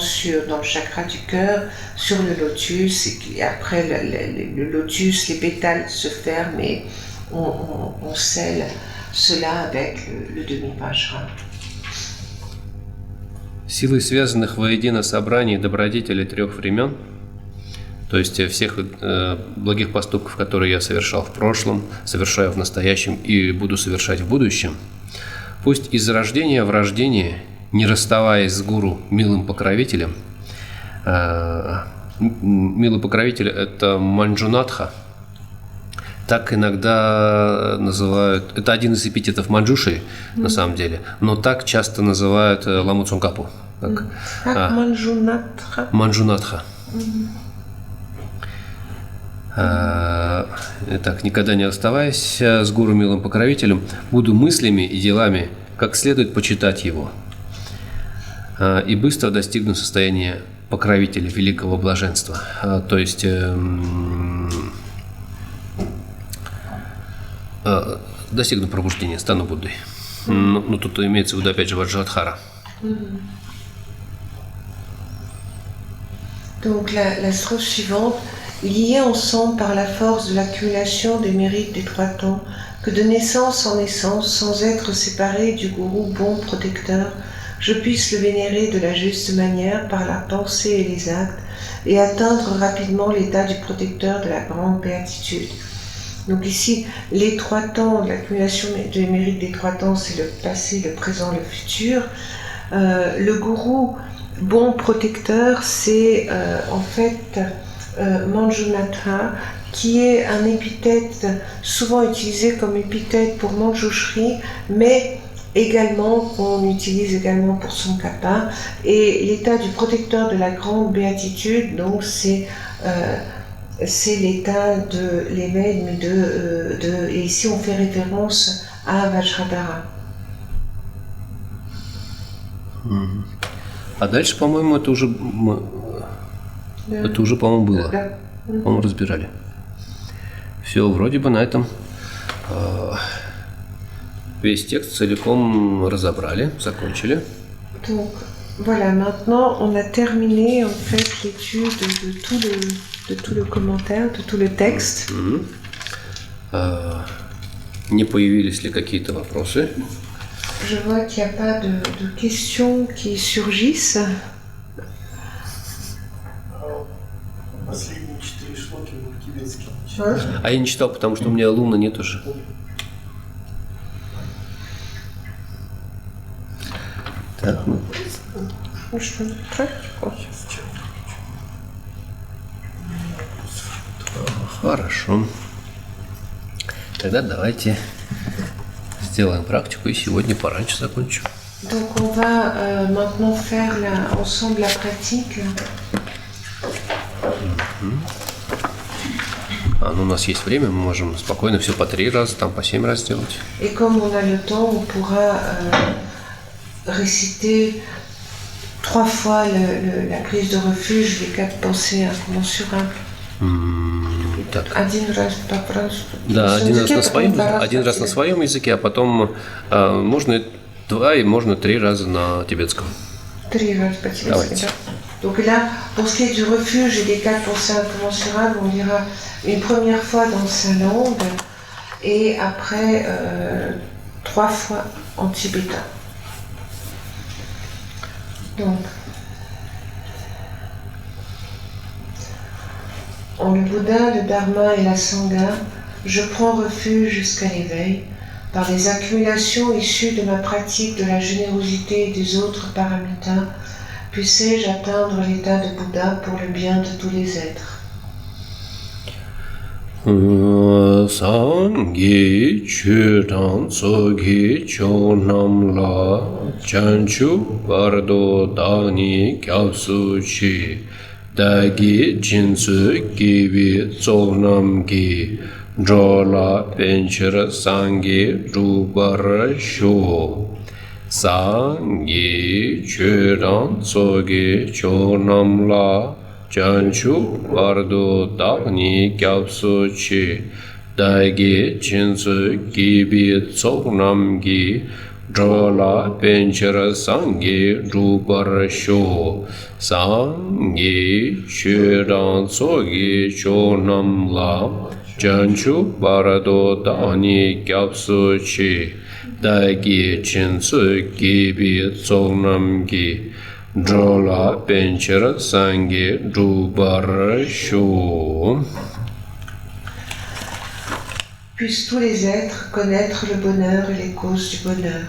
dans le chakra du cœur, sur le lotus, et après le lotus, les pétales se ferment et on scelle cela avec le demi-vajra. Силой связанных воедино собраний добродетелей трех времен, то есть всех благих поступков, которые я совершал в прошлом, совершаю в настоящем и буду совершать в будущем, пусть из рождения в рождение, не расставаясь с гуру, милым покровителем, милый покровитель – это Манджунатха, так иногда называют, это один из эпитетов Манджуши, на самом деле, но так часто называют Ламу Цунгкапу. Как Манджунатха. Манджунатха. Итак, никогда не расставаясь с гуру милым покровителем, буду мыслями и делами как следует почитать его и быстро достигну состояния покровителя великого блаженства. То есть достигну пробуждения, стану Буддой. Но тут имеется в виду опять же Ваджрадхара. Donc la strophe suivante, liés ensemble par la force de l'accumulation des mérites des trois temps, que de naissance en naissance, sans être séparés du gourou bon protecteur, je puisse le vénérer de la juste manière par la pensée et les actes, et atteindre rapidement l'état du protecteur de la grande béatitude. Donc ici, les trois temps, l'accumulation des mérites des trois temps, c'est le passé, le présent, le futur. Le gourou bon protecteur, c'est en fait Manjunatha, qui est un épithète souvent utilisé comme épithète pour Manjushri, mais également qu'on utilise également pour son kappa. Et l'état du protecteur de la grande béatitude, donc c'est l'état de l'éveil, mais et ici on fait référence à Vajradhara. А дальше, по-моему, это уже, по-моему, было. По-моему, разбирали. Все, вроде бы на этом весь текст целиком разобрали, закончили. Donc, voilà, maintenant on a terminé en fait l'étude de tout le commentaire, de tout le texte. Не появились ли какие-то вопросы? Je vois qu'il n'y a pas de questions qui surgissent. Последние 4 шлоки в тибетские. А я не читал, потому что у меня луна нет уже. Так, ну. Хорошо. Тогда давайте сделаем практику и сегодня пораньше закончим. Donc on va maintenant faire ensemble la pratique. Ну, у нас есть время, мы можем спокойно все по 3 раза, там по 7 раз сделать. Et comme on a le temps, on pourra réciter 3 fois la prise de refuge, les 4 pensées incommensurable. Так. Один раз по-французски. Да, один раз на своем языке, а потом можно 2 и можно 3 раза на тибетском. 3 раза по-тибетски, да. Donc là, pour ce qui est du refuge et des 4 pensées incommensurables, on dira une première fois dans sa langue et après 3 fois en tibétain. Donc, en le Bouddha, le Dharma et la Sangha, je prends refuge jusqu'à l'éveil par les accumulations issues de ma pratique de la générosité et des autres paramitas. Puissais-je atteindre l'état de Bouddha pour le bien de tous les êtres. Sangye Chudang Tsoge Chonam La Chanchu Bardo Dani Kyapsu Chi Dagi Jinsu Gibi Tsonam Gi Drola Penchira Sangye Rubar Sho Sangye Chudang Tsoge Chonam La Chanchu Bardo Dagni Kyapsu Chi Dagi Chinsu Gibi Tsoknam Gi Drola Penchara Sangye Rubar Sho Sangye Chudang Tsogi Chonam La Chanchu Bardo Dagni Kyapsu Chi Dagi Chinsu Gibi Tsoknam Gi Drola Penchara Sangye Rubar Sho. Puissent tous les êtres connaître le bonheur et les causes du bonheur.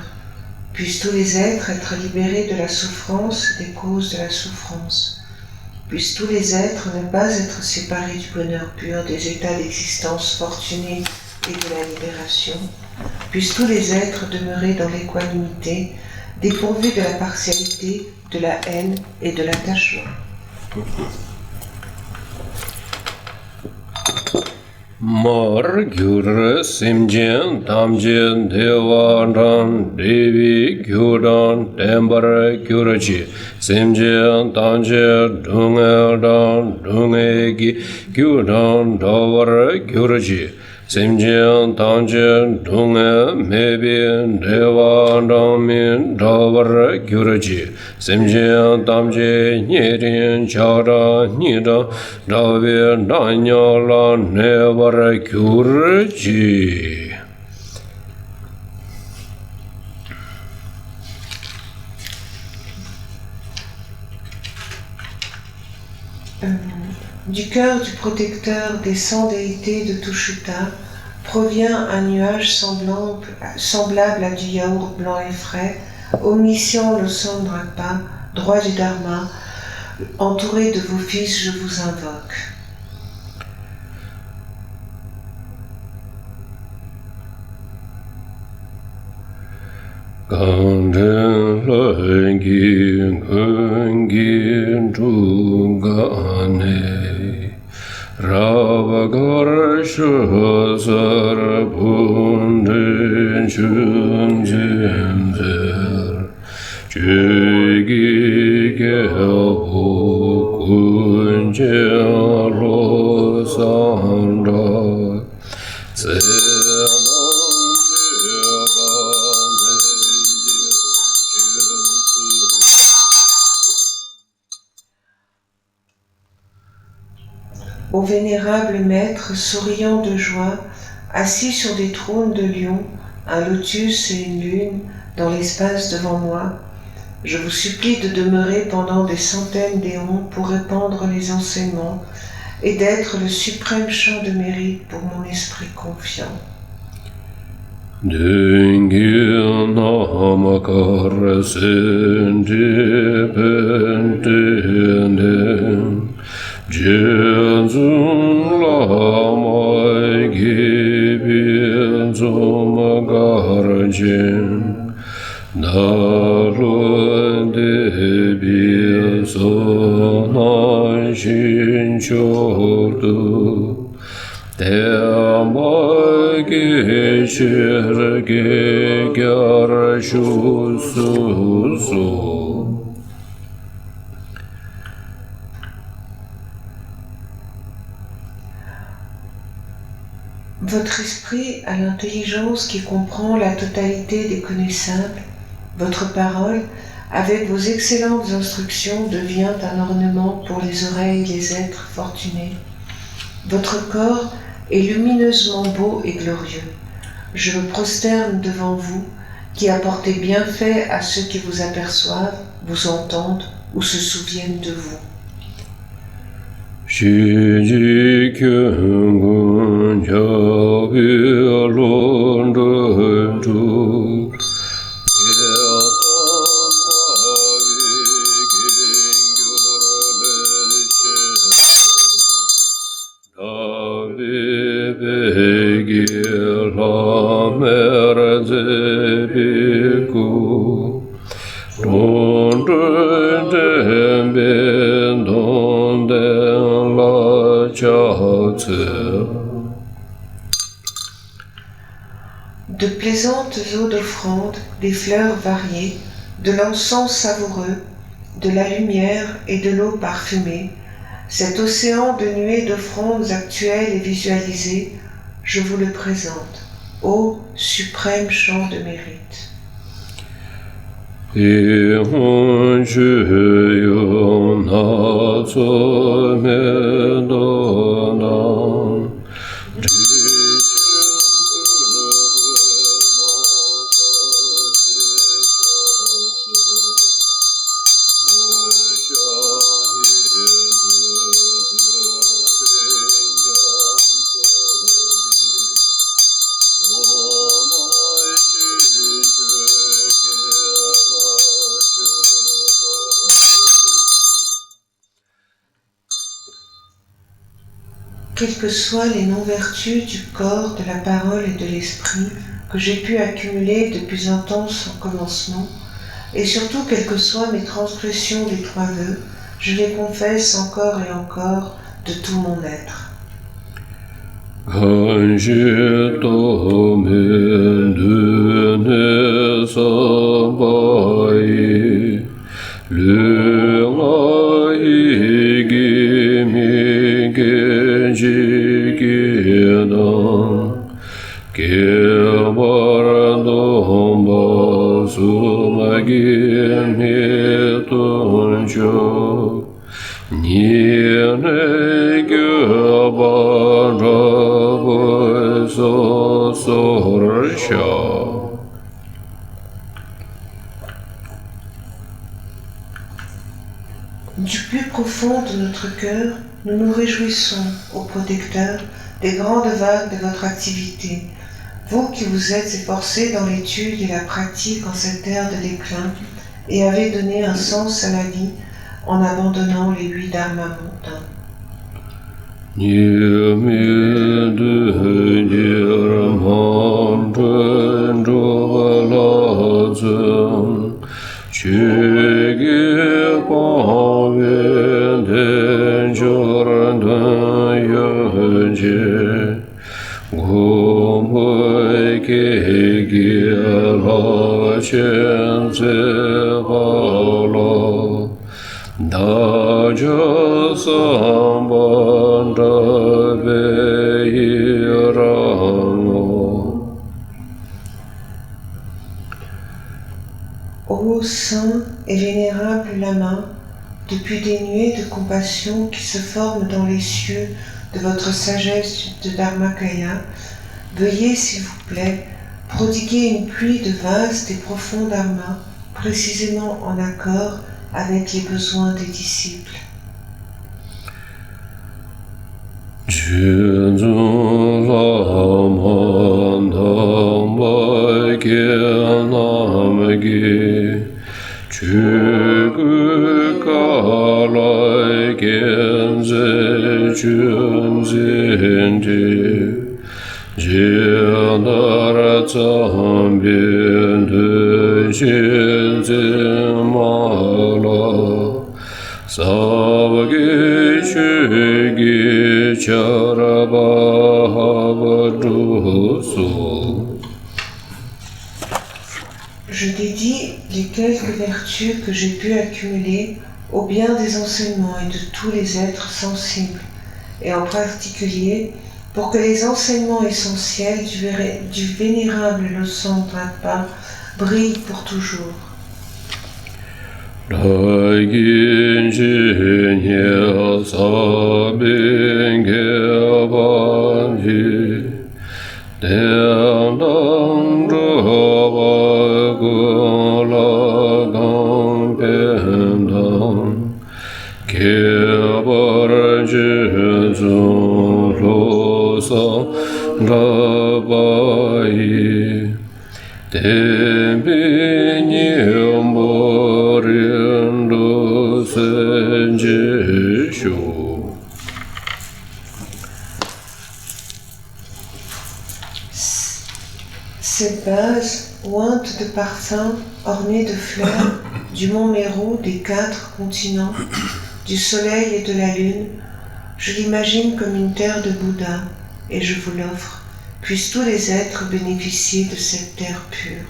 Puissent tous les êtres être libérés de la souffrance et des causes de la souffrance. Puissent tous les êtres ne pas être séparés du bonheur pur, des états d'existence fortunés et de la libération. Puissent tous les êtres demeurer dans l'équanimité, dépourvus de la partialité, de la haine et de l'attachement. Mar gyur simjen tamjen devaran devi gyuran tembar gyurachi simjen tamjen dungaran dungegi gyuran davar gyurachi simjen tamjen dunga mebi devaran min davar gyurachi simjen tamjen nyerin chara nida davi danyala nevar gyurachi. Du cœur du protecteur des 100 déités de Tushuta provient un nuage semblable à du yaourt blanc et frais, omniscient le Samdrapa, droit du Dharma, entouré de vos fils, je vous invoque. Ganden lengi gengi dugane Ravagar shazar bunden chunjemzer Chegi geho kunjalo sandra Ô vénérable maître, souriant de joie, assis sur des trônes de lion, un lotus et une lune dans l'espace devant moi, je vous supplie de demeurer pendant des centaines d'éons pour répandre les enseignements et d'être le suprême champ de mérite pour mon esprit confiant. Dengil namakar sendipendenden Jenzun lamay gibi zumagarjin Narun debi sonay shinchodu Temay geçirge garşusuzu Votre esprit a l'intelligence qui comprend la totalité des connaissables. Votre parole, avec vos excellentes instructions, devient un ornement pour les oreilles des êtres fortunés. Votre corps est lumineusement beau et glorieux. Je me prosterne devant vous, qui apportez bienfait à ceux qui vous aperçoivent, vous entendent ou se souviennent de vous. Shiji kyungun jabi alondandu Davi De plaisantes eaux d'offrande, des fleurs variées, de l'encens savoureux, de la lumière et de l'eau parfumée, cet océan de nuées d'offrandes actuelles et visualisées, je vous le présente, ô suprême chant de mérite. Quelles que soient les non-vertus du corps, de la parole et de l'esprit que j'ai pu accumuler depuis un temps sans commencement, et surtout quelles que soient mes transgressions des trois vœux, je les confesse encore et encore de tout mon être. Du plus profond de notre cœur, nous nous réjouissons, ô protecteur, des grandes vagues de votre activité, vous qui vous êtes efforcés dans l'étude et la pratique en cette ère de déclin et avez donné un sens à la vie en abandonnant les 8 dharmas mondains. Ô saint et vénérable Lama, depuis des nuées de compassion qui se forment dans les cieux de votre sagesse de Dharmakaya, veuillez, s'il vous plaît, prodiguer une pluie de vastes et profonds dharmas, précisément en accord avec les besoins des disciples. Je dédie les quelques vertus que j'ai pu accumuler au bien des enseignements et de tous les êtres sensibles, et en particulier pour que les enseignements essentiels du vénérable Losang Drakpa brillent pour toujours. Cette base, ointe de parfums, ornée de fleurs, du mont Méru, des 4 continents, du soleil et de la lune, je l'imagine comme une terre de Bouddha, et je vous l'offre. Puissent tous les êtres bénéficier de cette terre pure.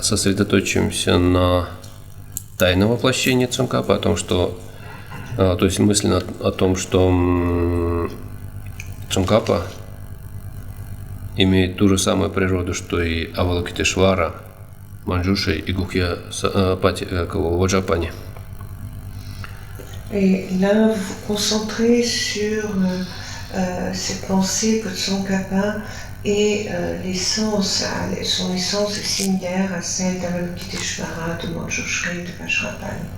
Сосредоточимся на тайном воплощении Цонкапа, о том, что, то есть мысленно о том, что Цонкапа имеет ту же самую природу, что и Авалокитешвара, Манджуши и Гухья Ваджапани. Et là, vous vous concentrez sur cette pensée que Tsongkhapa et l'essence, son essence est similaire à celle d'Avalokiteshvara, de Manjushri, de Vajrapani.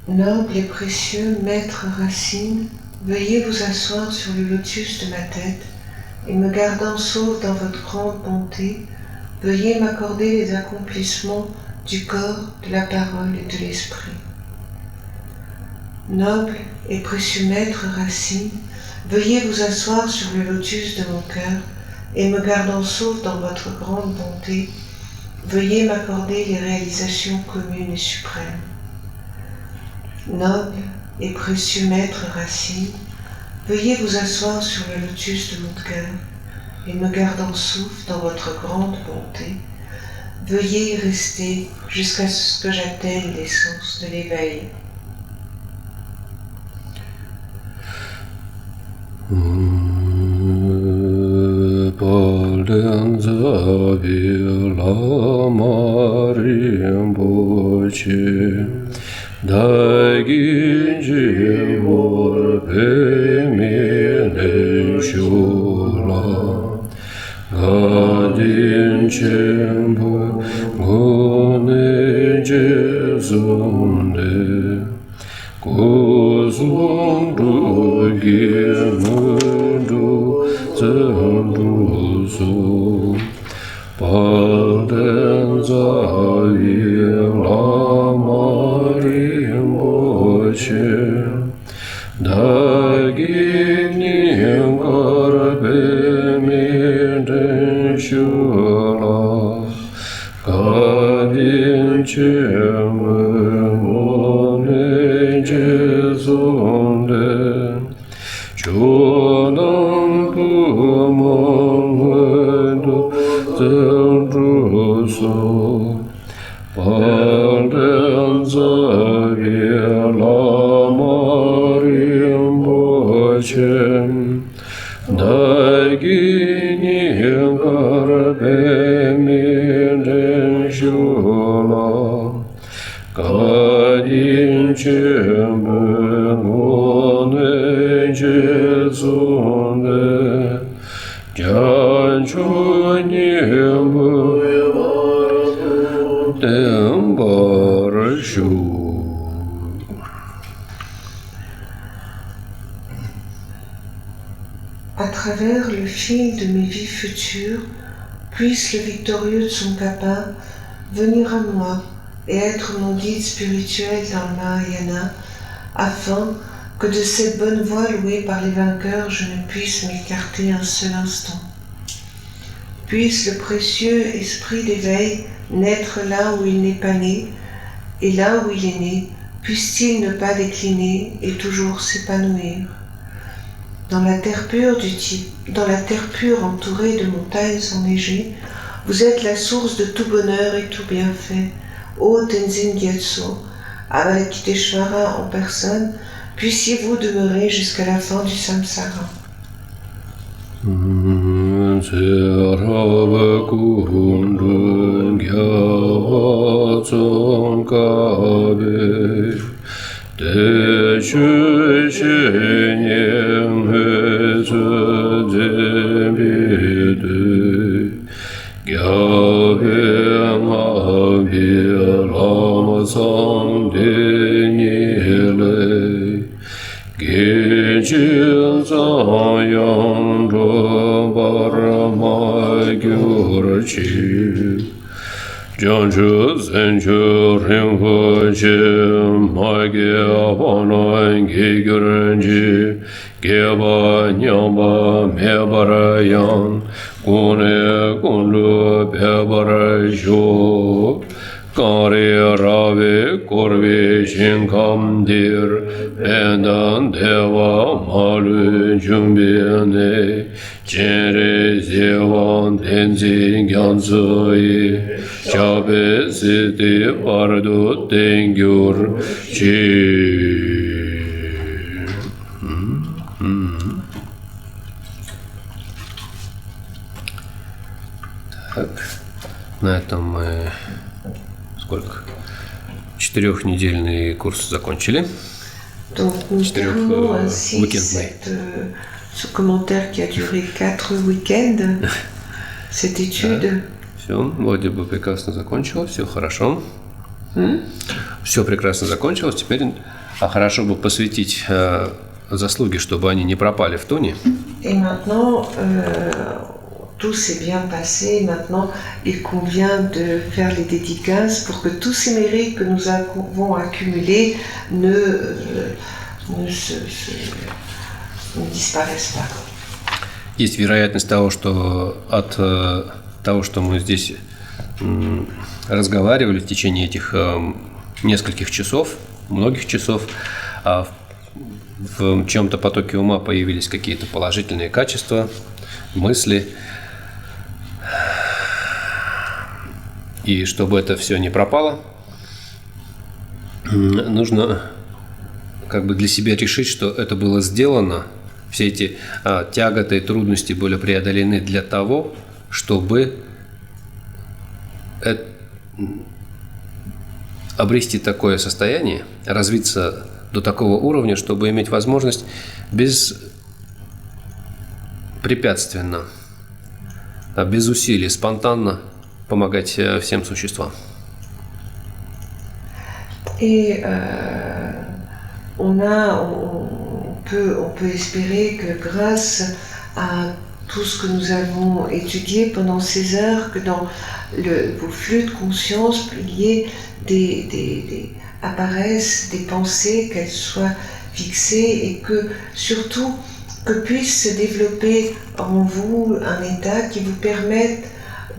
Noble et précieux maître Racine, veuillez vous asseoir sur le lotus de ma tête et me gardant sauve dans votre grande bonté, veuillez m'accorder les accomplissements du corps, de la parole et de l'esprit. Noble et précieux maître Racine, veuillez vous asseoir sur le lotus de mon cœur et me gardant sauve dans votre grande bonté, veuillez m'accorder les réalisations communes et suprêmes. Noble et précieux maître Racine, veuillez vous asseoir sur le lotus de mon cœur et me gardant souffle dans votre grande bonté, veuillez y rester jusqu'à ce que j'atteigne l'essence de l'éveil. 다기지 몰배미네 슈라 가딘 쳔부 고네 제순데 고순두 기문두 전두수 à travers le fil de mes vies futures, puisse le victorieux de son kappa venir à moi et être mon guide spirituel dans le Mahayana, afin que de cette bonne voie louée par les vainqueurs, je ne puisse m'écarter un seul instant. Puisse le précieux esprit d'éveil naître là où il n'est pas né, et là où il est né, puisse-t-il ne pas décliner et toujours s'épanouir. Dans la terre pure entourée de montagnes enneigées, vous êtes la source de tout bonheur et tout bienfait. Ô Tenzin Gyatso, Avalokiteshvara en personne, puissiez-vous demeurer jusqu'à la fin du samsara. Janju Zenju Rinpoche Mage Abonon Gigurenji Geba Nyamba Mebarayan Gune Gundu Bebarajo Kari Ravi Korvi Shinkamdir Endan Deva Malu Jumbine Chere Zevan Tenzin Gyanzui Shabe Siti Bardu Tengyur Chi. Так, на этом мы сколько? 4-недельный курс закончили. Donc nous terminons ainsi week-end. ce commentaire qui a duré 4 week-ends, cette étude. Все, вроде бы прекрасно закончилось, все хорошо. Все прекрасно закончилось. Теперь хорошо бы посвятить заслуги, чтобы они не пропали в туне. Et maintenant, tout s'est bien passé. Maintenant, il convient de faire les dédicaces pour que tous ces mérites que nous avons accumulés ne disparaissent pas. Есть вероятность того, что от того, что мы здесь разговаривали в течение этих нескольких часов, многих часов, в чем-то потоке ума появились какие-то положительные качества, мысли. И чтобы это все не пропало, нужно как бы для себя решить, что это было сделано, все эти тяготы и трудности были преодолены для того, чтобы обрести такое состояние, развиться до такого уровня, чтобы иметь возможность беспрепятственно, без усилий, спонтанно помогать всем существам. Et on peut espérer que grâce à tout ce que nous avons étudié pendant ces heures, que dans vos flux de conscience, il y ait apparaissent des pensées, qu'elles soient fixées et que surtout que puisse se développer en vous un état qui vous permette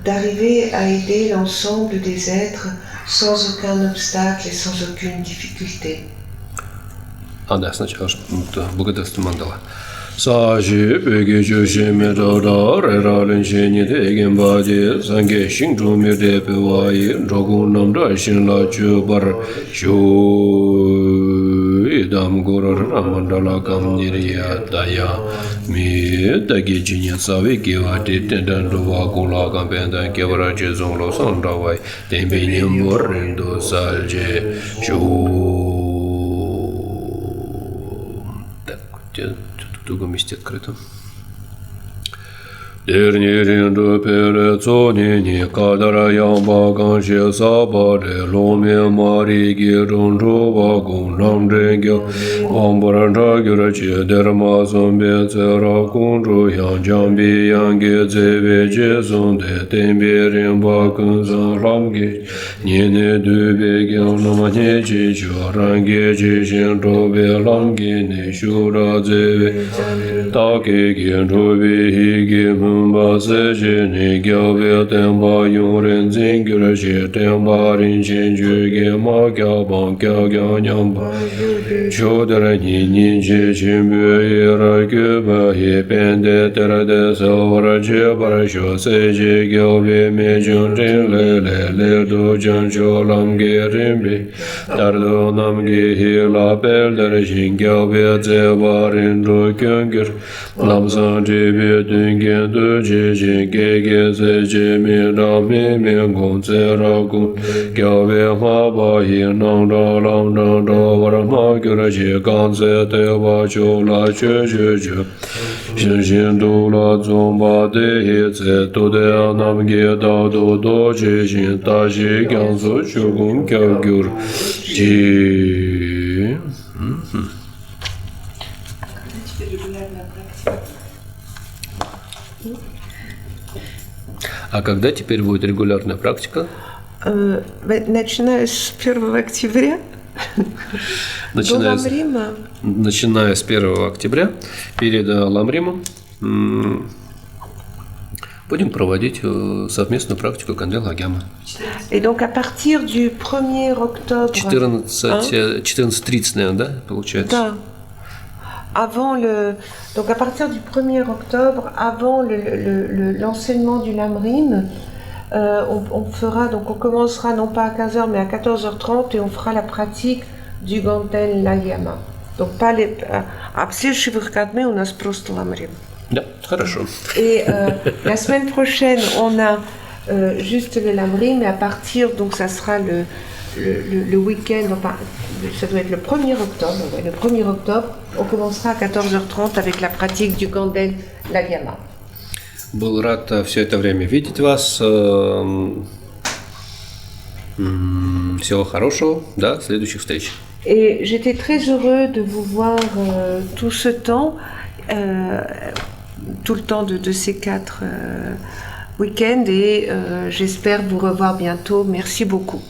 d'arriver à aider l'ensemble des êtres sans aucun obstacle et sans aucune difficulté. Да, сначала благодарствую мандала. Сажи беги жушими дора ралин шини деген бади санге шинжу мирде певаи рогунам дашин ла чубар шу идам горор рамандала камнирия тая ми таги чиня сави кивати тендан дува кула кампендан кевара чезонгло сандавай тембиним боррендо сальже шу. В другом месте открыто. Dernierindu pere tsonini kadara yamba ganshe sabare lome mari girun ruwa gun namdengyo ambaranda gyurachi derma zombe tsera kunru yang jambi yangi zebe je zonde tembe rinpa kunzan ramgi nyene dube gyal nama nye chi cho rangi chi shin tobe lamgi ne shura zebe take gyen tobe higi Ba se je ne gyao be ten ba yong ren zing gyur she ten ba rin chen ju ge ma gyao bang gyao gyao nyam ba cho de ra ni ni che chen bu ye ra ge ba ye pen de te ra de so wa ra che ba ra sho se je gyao be me jun ren le do jan cho lam ge ren be dar do nam ge he la bel de ra jin gyao be ze ba rin do kyung gyur lam san je be dun gen do je je ge ge se je mi ra mi mi gong ze ra gong gyao be ma ba yi nang da lam dang da wa ra ma gyu ra je gang ze te wa cho la che che che xin xin du la zong ba de he ze du de nam ge da do do je xin da ji gyang su chu gong gyao gyur ji А когда теперь будет регулярная практика? Начиная с 1 октября до Ламрима. Начиная с 1 октября, перед Ламримом, будем проводить совместную практику Кандель Лагьяма. Et donc à partir du 1er octobre... 14:30, наверное, да, получается? Да. Donc à partir du 1er octobre, avant l'enseignement du Lamrim, on commencera non pas à 15h mais à 14h30 et on fera la pratique du Gantel Лагьяма. Donc pas les... А следующие выходные у нас просто Ламрим. Да, хорошо. Et la semaine prochaine, on a juste le Lamrim, et à partir, donc ça sera le week-end, enfin, ça doit être le 1er octobre, ouais, le 1er octobre, on commencera à 14h30 avec la pratique du Gantel Лагьяма. Был рад все это время видеть вас. Всего хорошего, до следующих встреч. Et j'étais très heureux de vous voir tout ce temps, tout le temps de ces 4 week-ends, et j'espère vous revoir bientôt. Merci beaucoup.